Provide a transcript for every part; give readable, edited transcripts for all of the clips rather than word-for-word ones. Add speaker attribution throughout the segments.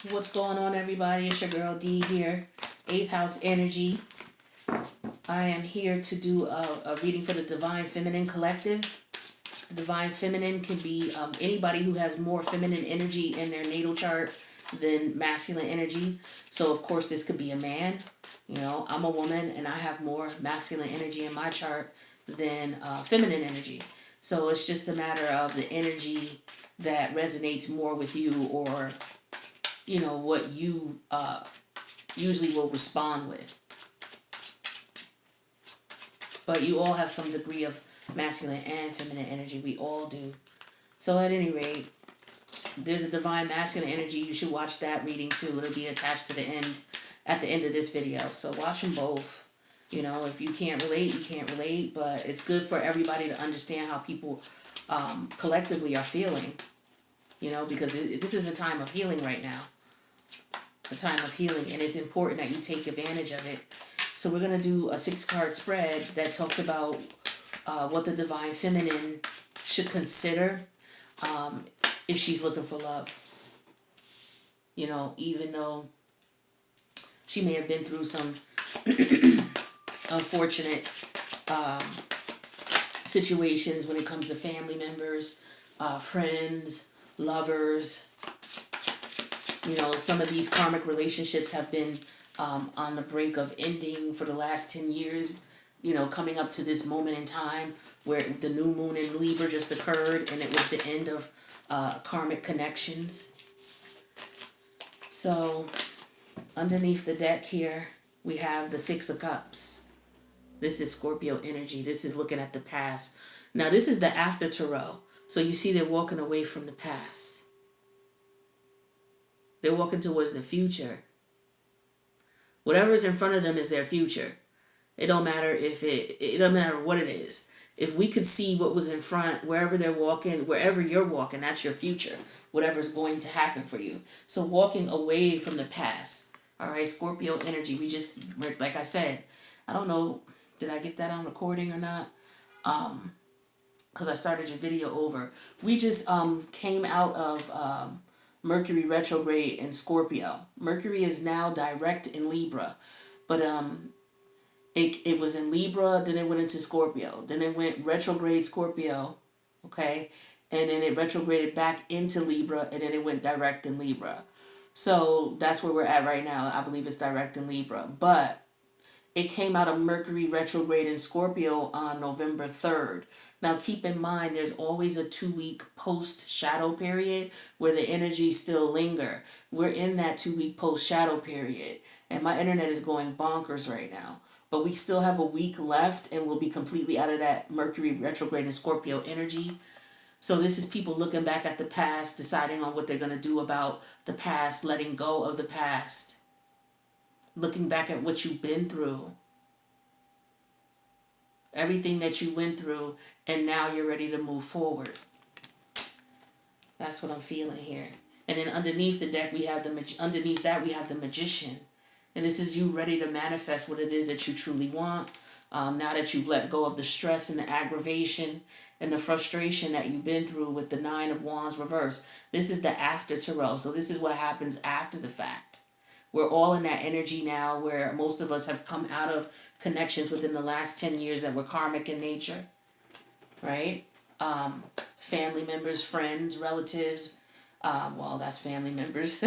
Speaker 1: What's going on, everybody? It's your girl D here, 8th house energy. I am here to do a reading for the Divine Feminine Collective. The Divine Feminine can be anybody who has more feminine energy in their natal chart than masculine energy. So, of course, this could be a man. You know, I'm a woman and I have more masculine energy in my chart than feminine energy. So it's just a matter of the energy that resonates more with you, or you know, what you usually will respond with. But you all have some degree of masculine and feminine energy. We all do. So at any rate, there's a divine masculine energy. You should watch that reading too. It'll be attached to the end, at the end of this video. So watch them both. You know, if you can't relate, you can't relate. But it's good for everybody to understand how people collectively are feeling. You know, because this is a time of healing right now. A time of healing, and it's important that you take advantage of it. So we're going to do a 6-card spread that talks about what the Divine Feminine should consider if she's looking for love. You know, even though she may have been through some unfortunate situations when it comes to family members, friends, lovers. You know, some of these karmic relationships have been on the brink of ending for the last 10 years, you know, coming up to this moment in time where the new moon in Libra just occurred and it was the end of karmic connections. So, underneath the deck here, we have the 6 of Cups. This is Scorpio energy. This is looking at the past. Now, this is the after tarot. So, you see they're walking away from the past. They're walking towards the future. Whatever is in front of them is their future. It don't matter if it doesn't matter what it is. If we could see what was in front, wherever they're walking, wherever you're walking, that's your future. Whatever's going to happen for you. So walking away from the past. All right, Scorpio energy. We just, like I said, I don't know, did I get that on recording or not? Because I started your video over. We just came out of Mercury retrograde in Scorpio. Mercury is now direct in Libra, but it was in Libra, then it went into Scorpio, then it went retrograde Scorpio, okay, and then it retrograded back into Libra, and then it went direct in Libra. So that's where we're at right now. I believe it's direct in Libra, but it came out of Mercury retrograde in Scorpio on November 3rd. Now keep in mind there's always a 2-week post-shadow period where the energies still linger. We're in that 2-week post-shadow period. And my internet is going bonkers right now. But we still have a week left and we'll be completely out of that Mercury retrograde in Scorpio energy. So this is people looking back at the past, deciding on what they're going to do about the past, letting go of the past. Looking back at what you've been through. Everything that you went through, and now you're ready to move forward. That's what I'm feeling here. And then underneath the deck, we have underneath that we have the Magician. And this is you ready to manifest what it is that you truly want. Now that you've let go of the stress and the aggravation and the frustration that you've been through with the 9 of Wands reverse. This is the after tarot. So this is what happens after the fact. We're all in that energy now where most of us have come out of connections within the last 10 years that were karmic in nature, right? Family members, friends, relatives, well, that's family members,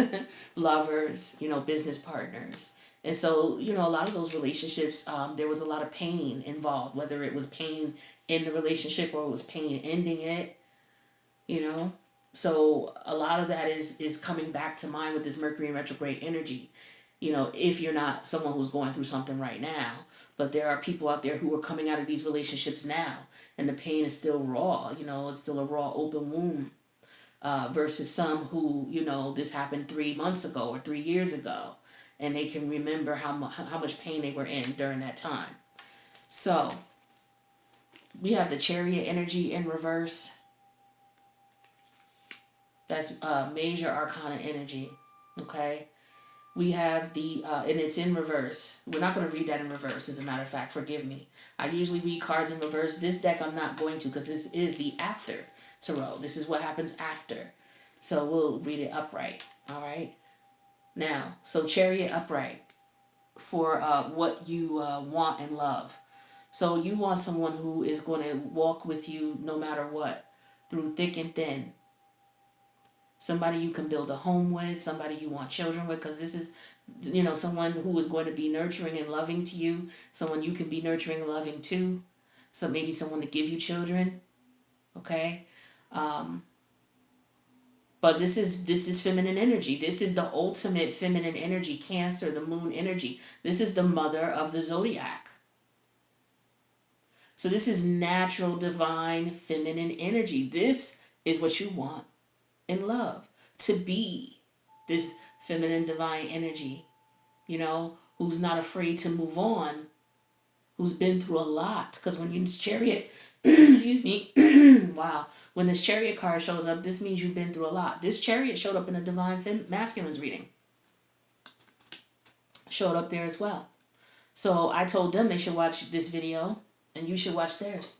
Speaker 1: lovers, you know, business partners. And so, you know, a lot of those relationships, there was a lot of pain involved, whether it was pain in the relationship or it was pain ending it, you know. So a lot of that is coming back to mind with this Mercury in retrograde energy. You know, if you're not someone who's going through something right now, but there are people out there who are coming out of these relationships now, and the pain is still raw. You know, it's still a raw open wound. Versus some who, you know, this happened 3 months ago or 3 years ago, and they can remember how much pain they were in during that time. So we have the Chariot energy in reverse. That's major arcana energy, okay? We have the, and it's in reverse. We're not going to read that in reverse, as a matter of fact, forgive me. I usually read cards in reverse. This deck I'm not going to, because this is the after tarot. This is what happens after. So we'll read it upright, all right? Now, so Chariot upright for what you want in love. So you want someone who is going to walk with you no matter what, through thick and thin. Somebody you can build a home with, somebody you want children with, because this is, someone who is going to be nurturing and loving to you, someone you can be nurturing and loving to. So maybe someone to give you children, okay? But this is feminine energy. This is the ultimate feminine energy, Cancer, the moon energy. This is the mother of the zodiac. So this is natural, divine, feminine energy. This is what you want in love. To be this feminine, divine energy, who's not afraid to move on, who's been through a lot. Because when you're in this Chariot, excuse me, wow, when this Chariot card shows up, this means you've been through a lot. This Chariot showed up in a divine masculine's reading. Showed up there as well. So I told them they should watch this video, and you should watch theirs.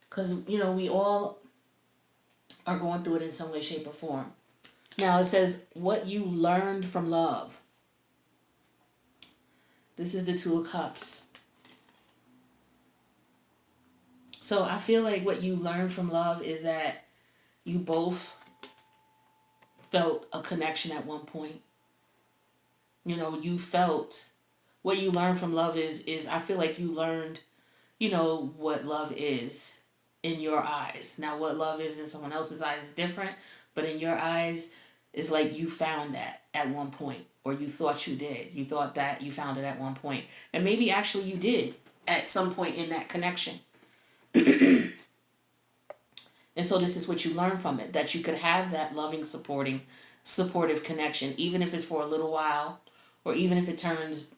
Speaker 1: Because, we all are going through it in some way, shape, or form. Now it says, what you learned from love. This is the Two of Cups. So I feel like what you learned from love is that you both felt a connection at one point. You felt, what you learned from love is I feel like you learned, what love is in your eyes. Now what love is in someone else's eyes is different, but in your eyes, it's like you found that at one point, or you thought you did. You thought that you found it at one point. And maybe actually you did at some point in that connection. And so this is what you learn from it, that you could have that loving, supportive connection, even if it's for a little while, or even if it turns,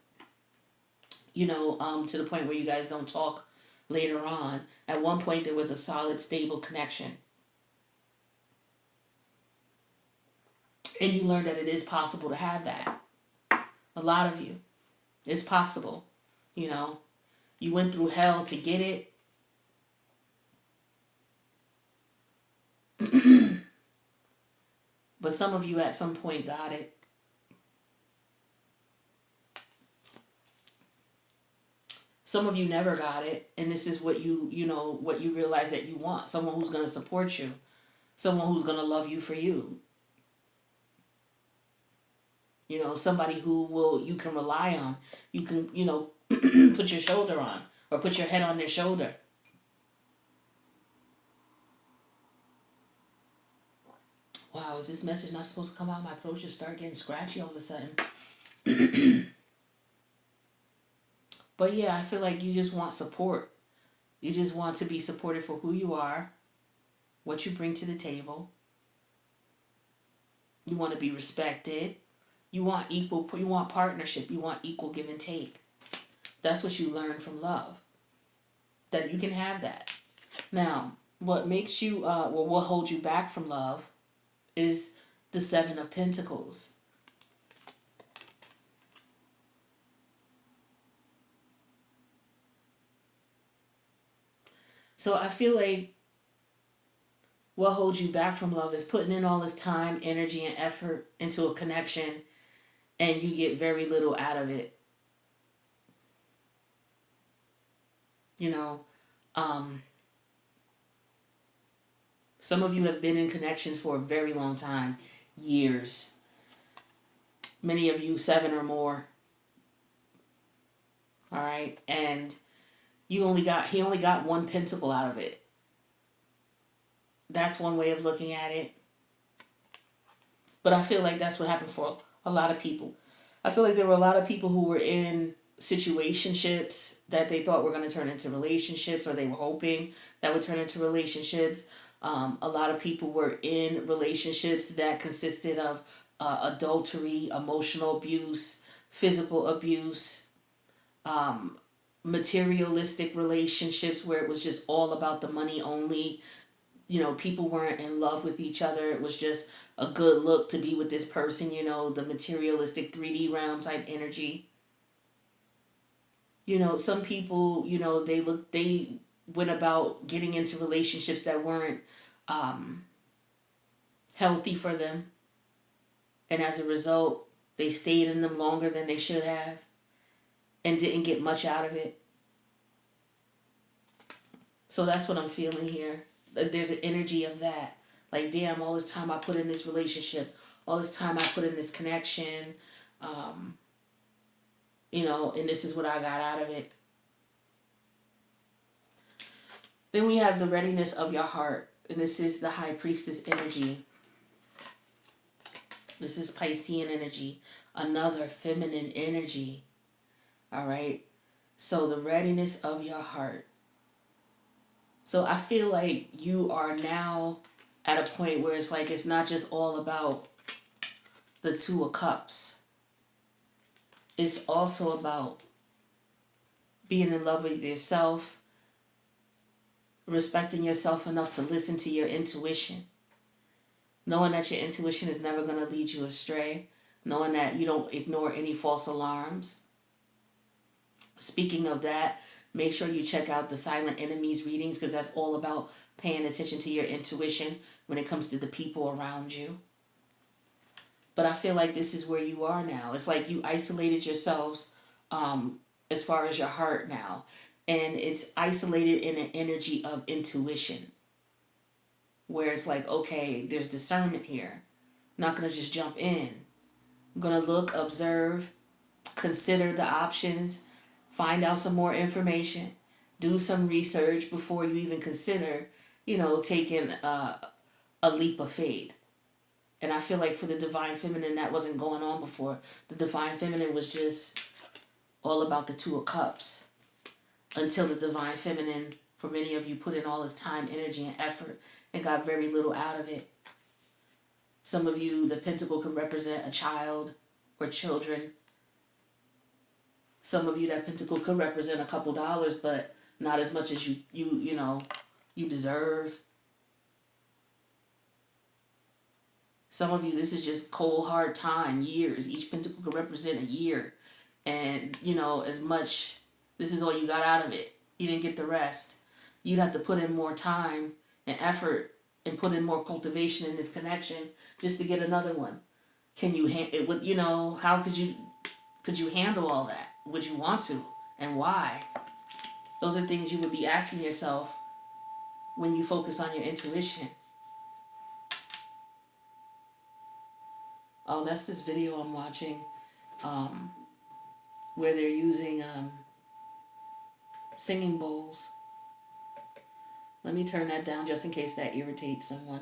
Speaker 1: to the point where you guys don't talk later on. At one point there was a solid, stable connection. And you learned that it is possible to have that. A lot of you. It's possible. You went through hell to get it. But some of you at some point got it. Some of you never got it. And this is what what you realize that you want. Someone who's going to support you. Someone who's going to love you for you. Somebody who you can rely on. You can, put your shoulder on, or put your head on their shoulder. Wow, is this message not supposed to come out? My throat just start getting scratchy all of a sudden. But yeah, I feel like you just want support. You just want to be supported for who you are, what you bring to the table. You want to be respected. You want partnership. You want equal give and take. That's what you learn from love. That you can have that. Now, what makes you, what holds you back from love is the Seven of Pentacles. So I feel like what holds you back from love is putting in all this time, energy, and effort into a connection, and you get very little out of it. Some of you have been in connections for a very long time, years. Many of you 7 or more. All right, and he only got 1 pentacle out of it. That's one way of looking at it. But I feel like that's what happened for a lot of people. I feel like there were a lot of people who were in situationships that they thought were going to turn into relationships, or they were hoping that would turn into relationships. A lot of people were in relationships that consisted of adultery, emotional abuse, physical abuse, materialistic relationships where it was just all about the money only. People weren't in love with each other. It was just a good look to be with this person, the materialistic 3D realm type energy. Some people, went about getting into relationships that weren't healthy for them. And as a result, they stayed in them longer than they should have and didn't get much out of it. So that's what I'm feeling here. There's an energy of that. Like, damn, all this time I put in this relationship, all this time I put in this connection, and this is what I got out of it. Then we have the readiness of your heart. And this is the High Priestess energy. This is Piscean energy. Another feminine energy. All right? So the readiness of your heart. So I feel like you are now at a point where it's like it's not just all about the Two of Cups. It's also about being in love with yourself, respecting yourself enough to listen to your intuition, knowing that your intuition is never going to lead you astray, knowing that you don't ignore any false alarms. Speaking of that, make sure you check out the Silent Enemies readings, because that's all about paying attention to your intuition when it comes to the people around you. But I feel like this is where you are now. It's like you isolated yourselves as far as your heart now. And it's isolated in an energy of intuition, where it's like, okay, there's discernment here. I'm not going to just jump in. I'm going to look, observe, consider the options, find out some more information, do some research before you even consider, taking a leap of faith. And I feel like for the Divine Feminine, that wasn't going on before. The Divine Feminine was just all about the Two of Cups. Until the Divine Feminine, for many of you, put in all this time, energy, and effort and got very little out of it. Some of you, the Pentacle could represent a child or children. Some of you, that Pentacle could represent a couple dollars, but not as much as you deserve. Some of you, this is just cold, hard time, years. Each Pentacle could represent a year. And, as much, this is all you got out of it. You didn't get the rest. You'd have to put in more time and effort and put in more cultivation in this connection just to get another one. Can you, how could you handle all that? Would you want to? And why? Those are things you would be asking yourself when you focus on your intuition. Oh, that's this video I'm watching where they're using singing bowls. Let me turn that down just in case that irritates someone.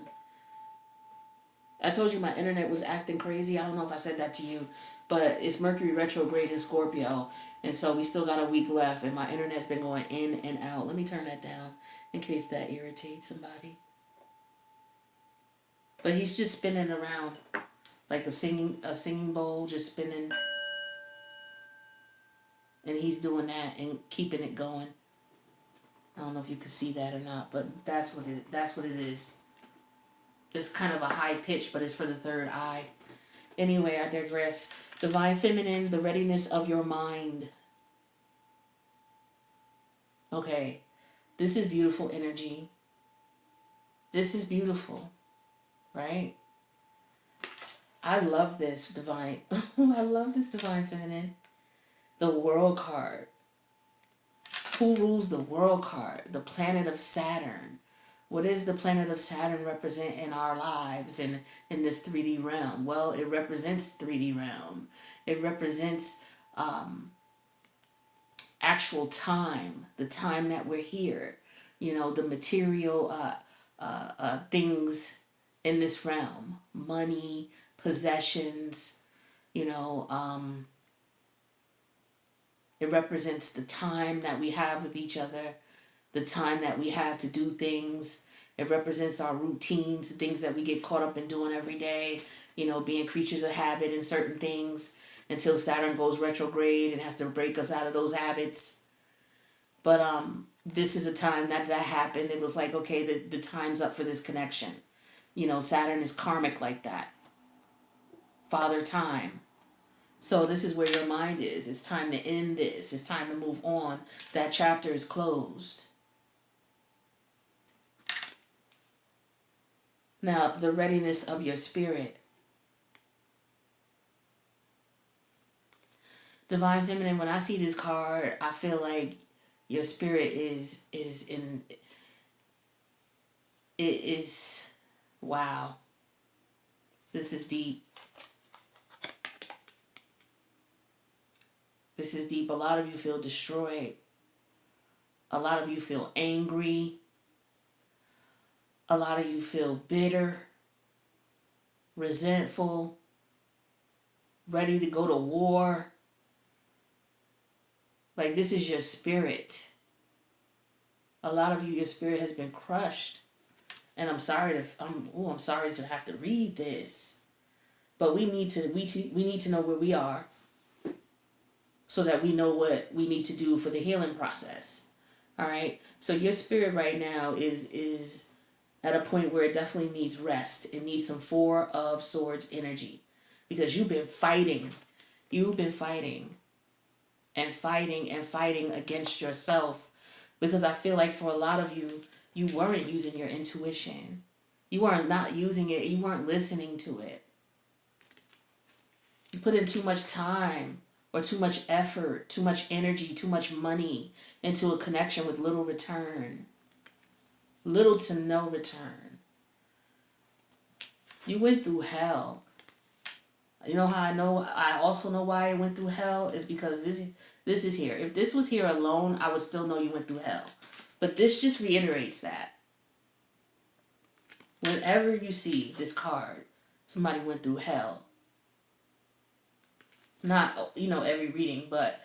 Speaker 1: I told you my internet was acting crazy. I don't know if I said that to you, but it's Mercury retrograde in Scorpio, and so we still got a week left, and my internet's been going in and out. Let me turn that down in case that irritates somebody. But he's just spinning around like a singing bowl, just spinning, and he's doing that and keeping it going. I don't know if you can see that or not, but that's what it is. It's kind of a high pitch, but it's for the third eye. Anyway, I digress. Divine Feminine, the readiness of your mind. Okay, this is beautiful energy. This is beautiful, right? I love this divine. I love this Divine Feminine. The World card. Who rules the World card? The planet of Saturn. What does the planet of Saturn represent in our lives in this 3D realm? Well, it represents 3D realm. It represents actual time, the time that we're here. The material things in this realm. Money, possessions, it represents the time that we have with each other, the time that we have to do things. It represents our routines, the things that we get caught up in doing every day, being creatures of habit in certain things until Saturn goes retrograde and has to break us out of those habits. But this is a time that happened. It was like, okay, the time's up for this connection. Saturn is karmic like that. Father time. So this is where your mind is. It's time to end this. It's time to move on. That chapter is closed. Now, the readiness of your spirit. Divine Feminine, when I see this card, I feel like your spirit is in it is wow. This is deep. This is deep. A lot of you feel destroyed. A lot of you feel angry. A lot of you feel bitter, resentful, ready to go to war. Like, this is your spirit. A lot of you, your spirit has been crushed. And I'm sorry to have to read this. But we need to know where we are so that we know what we need to do for the healing process. All right? So your spirit right now is at a point where it definitely needs rest. It needs some Four of Swords energy, because you've been fighting. You've been fighting and fighting and fighting against yourself, because I feel like for a lot of you, you weren't using your intuition. You weren't not using it. You weren't listening to it. You put in too much time or too much effort, too much energy, too much money into a connection with little return. Little to no return. You went through hell. You know how I know? I also know why I went through hell is because this is here. If this was here alone, I would still know you went through hell. But this just reiterates that. Whenever you see this card, somebody went through hell. Not, every reading, but,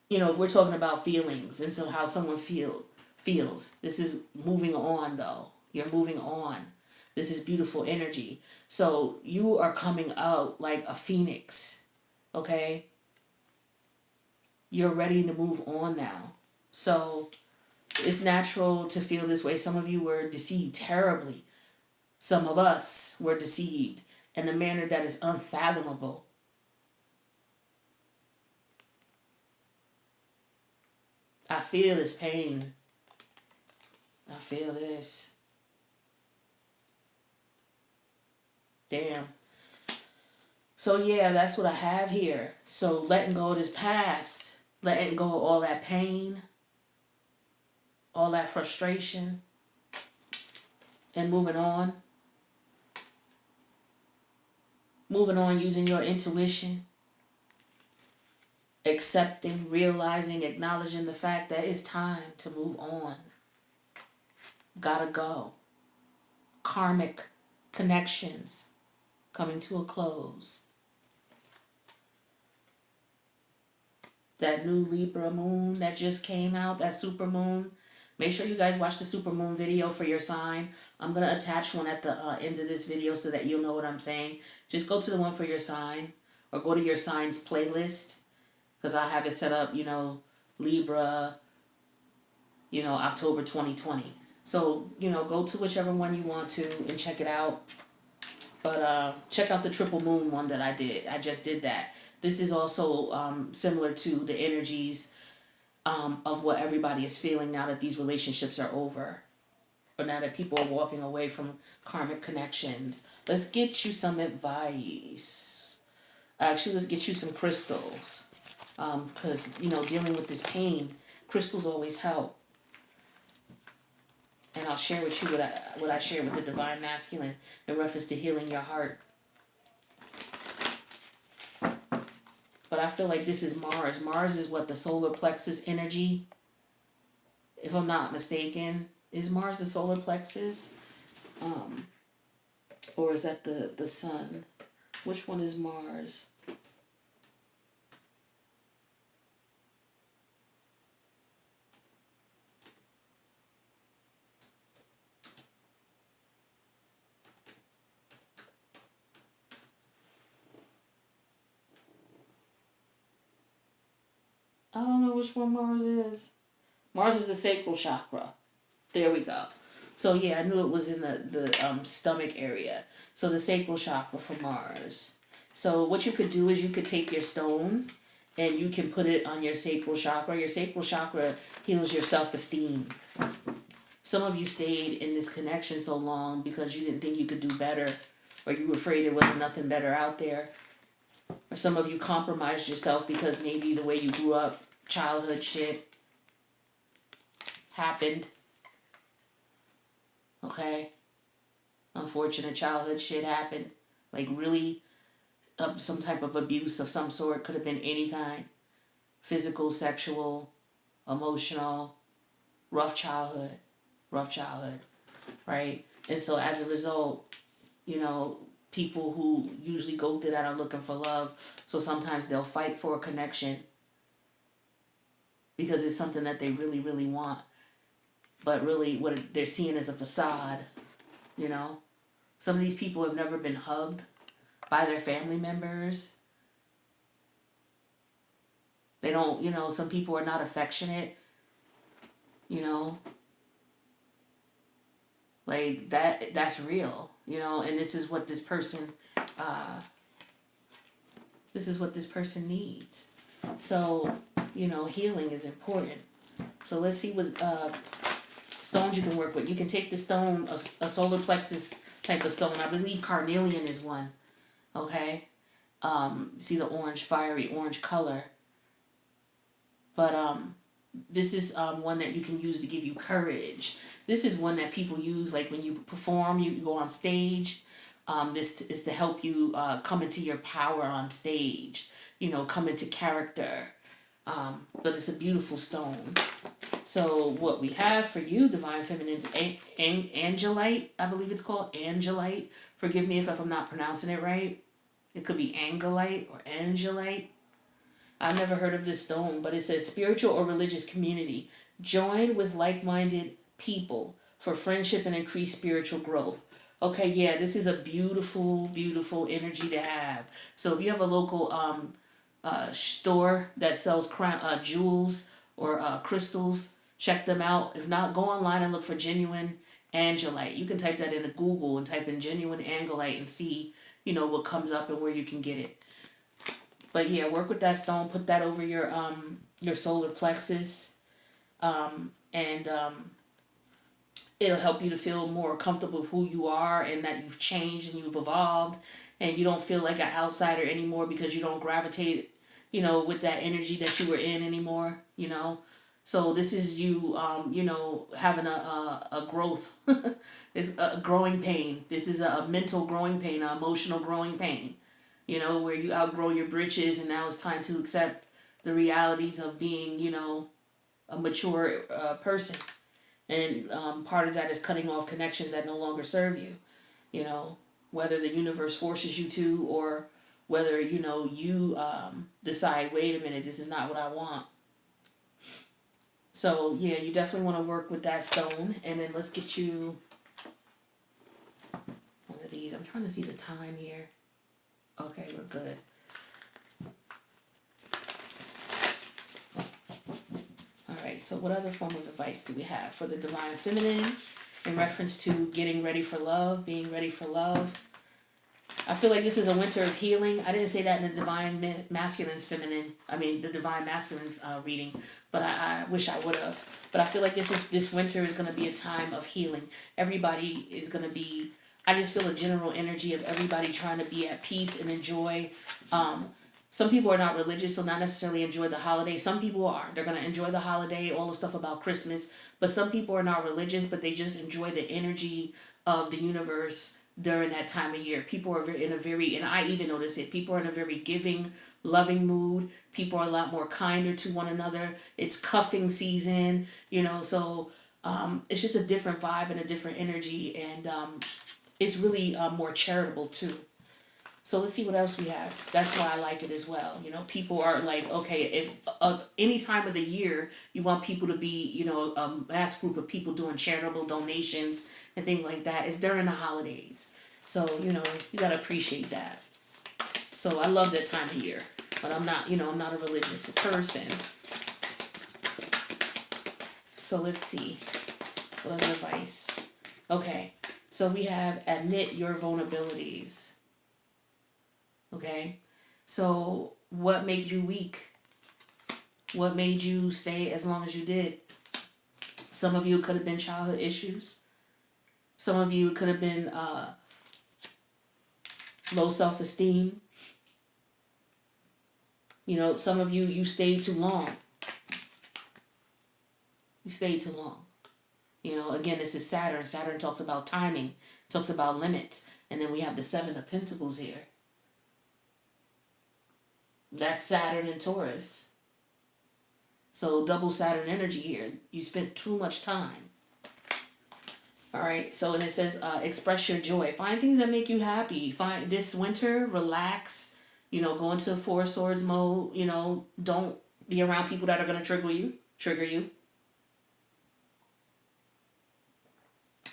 Speaker 1: if we're talking about feelings and so how someone feels. This is moving on, though. You're moving on. This is beautiful energy. So you are coming out like a phoenix, okay? You're ready to move on now. So it's natural to feel this way. Some of you were deceived terribly. Some of us were deceived in a manner that is unfathomable. I feel this pain. I feel this. Damn. So yeah, that's what I have here. So letting go of this past, letting go of all that pain, all that frustration, and moving on. Moving on using your intuition. Accepting, realizing, acknowledging the fact that it's time to move on. Gotta go. Karmic connections coming to a close. That new Libra moon that just came out, that super moon. Make sure you guys watch the super moon video for your sign. I'm going to attach one at the end of this video so that you'll know what I'm saying. Just go to the one for your sign or go to your signs playlist, because I have it set up, Libra, October 2020. So, go to whichever one you want to and check it out. But check out the triple moon one that I did. I just did that. This is also similar to the energies of what everybody is feeling now that these relationships are over. Or now that people are walking away from karmic connections. Let's get you some advice. Actually, let's get you some crystals. Because, dealing with this pain, crystals always help. And I'll share with you what I share with the Divine Masculine in reference to healing your heart. But I feel like this is Mars. Mars is what, the solar plexus energy? If I'm not mistaken. Is Mars the solar plexus? Or is that the sun? Which one is Mars? I don't know which one Mars is. Mars is the sacral chakra. There we go. So yeah, I knew it was in the stomach area. So the sacral chakra for Mars. So what you could do is you could take your stone and you can put it on your sacral chakra. Your sacral chakra heals your self-esteem. Some of you stayed in this connection so long because you didn't think you could do better, or you were afraid there wasn't nothing better out there. Or some of you compromised yourself because maybe the way you grew up, childhood shit happened. Okay? Unfortunate childhood shit happened. Like really, some type of abuse of some sort. Could have been any kind. Physical, sexual, emotional, rough childhood, right? And so as a result, people who usually go through that are looking for love. So sometimes they'll fight for a connection because it's something that they really, really want. But really what they're seeing is a facade, Some of these people have never been hugged by their family members. They don't, some people are not affectionate, like that's real, and this is what this person needs. So, healing is important. So let's see what stones you can work with. You can take the stone, a solar plexus type of stone. I believe carnelian is one. Okay? See the orange, fiery orange color. But this is one that you can use to give you courage. This is one that people use like when you perform, you go on stage. This is to help you come into your power on stage, come into character. But it's a beautiful stone. So what we have for you, Divine Feminine's Angelite, I believe it's called Angelite. Forgive me if I'm not pronouncing it right. It could be Angelite or Angelite. I've never heard of this stone, but it says spiritual or religious community. Join with like-minded people for friendship and increased spiritual growth. Okay, yeah, this is a beautiful, beautiful energy to have. So if you have a local store that sells jewels or crystals, check them out. If not, go online and look for genuine Angelite. You can type that into Google and type in genuine Angelite and see, what comes up and where you can get it. But yeah, work with that stone. Put that over your solar plexus, and it'll help you to feel more comfortable with who you are and that you've changed and you've evolved, and you don't feel like an outsider anymore because you don't gravitate, with that energy that you were in anymore. So this is you, having a growth. It's a growing pain. This is a mental growing pain, an emotional growing pain. Where you outgrow your britches and now it's time to accept the realities of being, a mature person. And part of that is cutting off connections that no longer serve you, whether the universe forces you to or whether, you decide, wait a minute, this is not what I want. So, yeah, you definitely want to work with that stone. And then let's get you one of these. I'm trying to see the time here. Okay, we're good. Alright, so what other form of advice do we have for the Divine Feminine in reference to getting ready for love, being ready for love? I feel like this is a winter of healing. I didn't say that in the Divine Masculine's the Divine Masculine's reading, but I wish I would have. But I feel like this winter is going to be a time of healing. Everybody is going to be, I just feel a general energy of everybody trying to be at peace and enjoy. Some people are not religious, so not necessarily enjoy the holiday. Some people are. They're going to enjoy the holiday, all the stuff about Christmas. But some people are not religious, but they just enjoy the energy of the universe during that time of year. People are in a very, and I even notice it, people are in a very giving, loving mood. People are a lot more kinder to one another. It's cuffing season, so it's just a different vibe and a different energy. And it's really more charitable too. So let's see what else we have. That's why I like it as well. People are like, okay, if any time of the year you want people to be, a mass group of people doing charitable donations and things like that, it's during the holidays. So, you got to appreciate that. So I love that time of year. But I'm not, I'm not a religious person. So let's see. What other advice? Okay. So we have admit your vulnerabilities. Okay, so what made you weak? What made you stay as long as you did? Some of you could have been childhood issues. Some of you could have been low self-esteem. You know, some of you stayed too long. You stayed too long. You know, again, this is Saturn. Saturn talks about timing, talks about limits. And then we have the Seven of Pentacles here. That's Saturn and Taurus. So double Saturn energy here. You spent too much time. All right. So and it says express your joy. Find things that make you happy. Find this winter, relax. You know, go into Four of Swords mode. You know, don't be around people that are going to trigger you.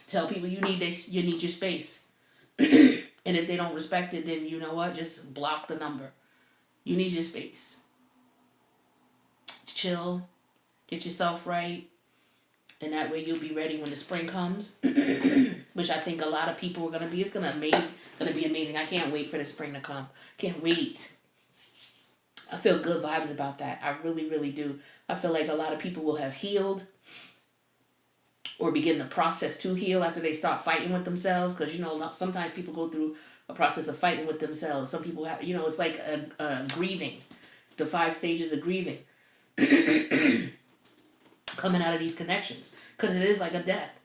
Speaker 1: Tell people you need your space. And if they don't respect it, then you know what? Just block the number. You need your space. Chill. Get yourself right. And that way you'll be ready when the spring comes. Which I think a lot of people are going to be. It's going to be amazing. I can't wait for the spring to come. Can't wait. I feel good vibes about that. I really, really do. I feel like a lot of people will have healed or begin the process to heal after they start fighting with themselves. Because, you know, sometimes people go through a process of fighting with themselves. Some people have, you know, it's like a grieving. The 5 stages of grieving. Coming out of these connections. Because it is like a death.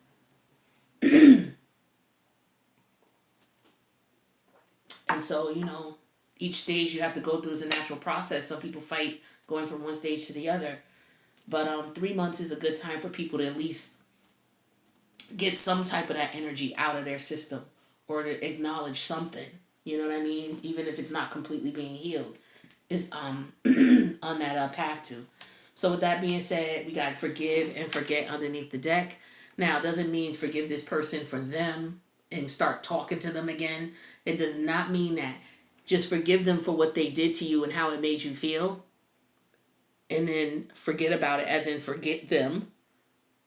Speaker 1: And so, you know, each stage you have to go through is a natural process. Some people fight going from one stage to the other. But 3 months is a good time for people to at least get some type of that energy out of their system or to acknowledge something. You know what I mean? Even if it's not completely being healed. It's on that path to. So with that being said, we got forgive and forget underneath the deck. Now, it doesn't mean forgive this person for them and start talking to them again. It does not mean that. Just forgive them for what they did to you and how it made you feel. And then forget about it, as in forget them.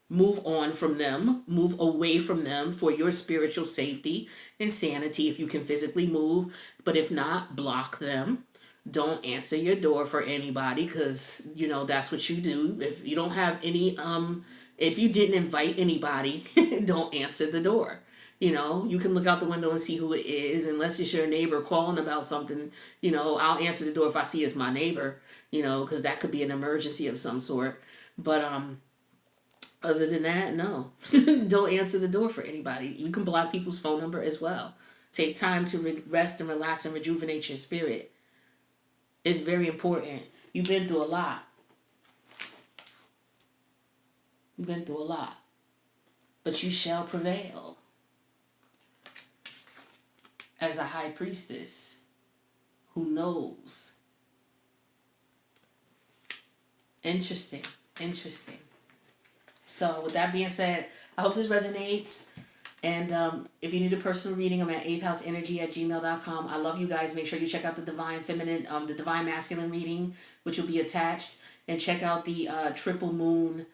Speaker 1: Move on from them. Move away from them for your spiritual safety and sanity if you can physically move. But if not, block them. Don't answer your door for anybody because, you know, that's what you do. If you don't have any, if you didn't invite anybody, don't answer the door. You know, you can look out the window and see who it is. Unless it's your neighbor calling about something, you know, I'll answer the door if I see it's my neighbor, you know, because that could be an emergency of some sort. But other than that, no. Don't answer the door for anybody. You can block people's phone number as well. Take time to rest and relax and rejuvenate your spirit. It's very important. You've been through a lot. You've been through a lot. But you shall prevail. As a high priestess who knows. Interesting. So with that being said, I hope this resonates. And if you need a personal reading, I'm at 8thhouseenergy@gmail.com. I love you guys. Make sure you check out the Divine Feminine, the Divine Masculine reading, which will be attached. And check out the triple supermoon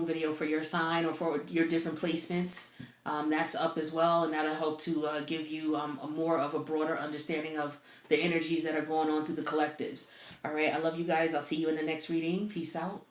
Speaker 1: video for your sign or for your different placements. That's up as well. And that'll help to give you a more of a broader understanding of the energies that are going on through the collectives. All right. I love you guys. I'll see you in the next reading. Peace out.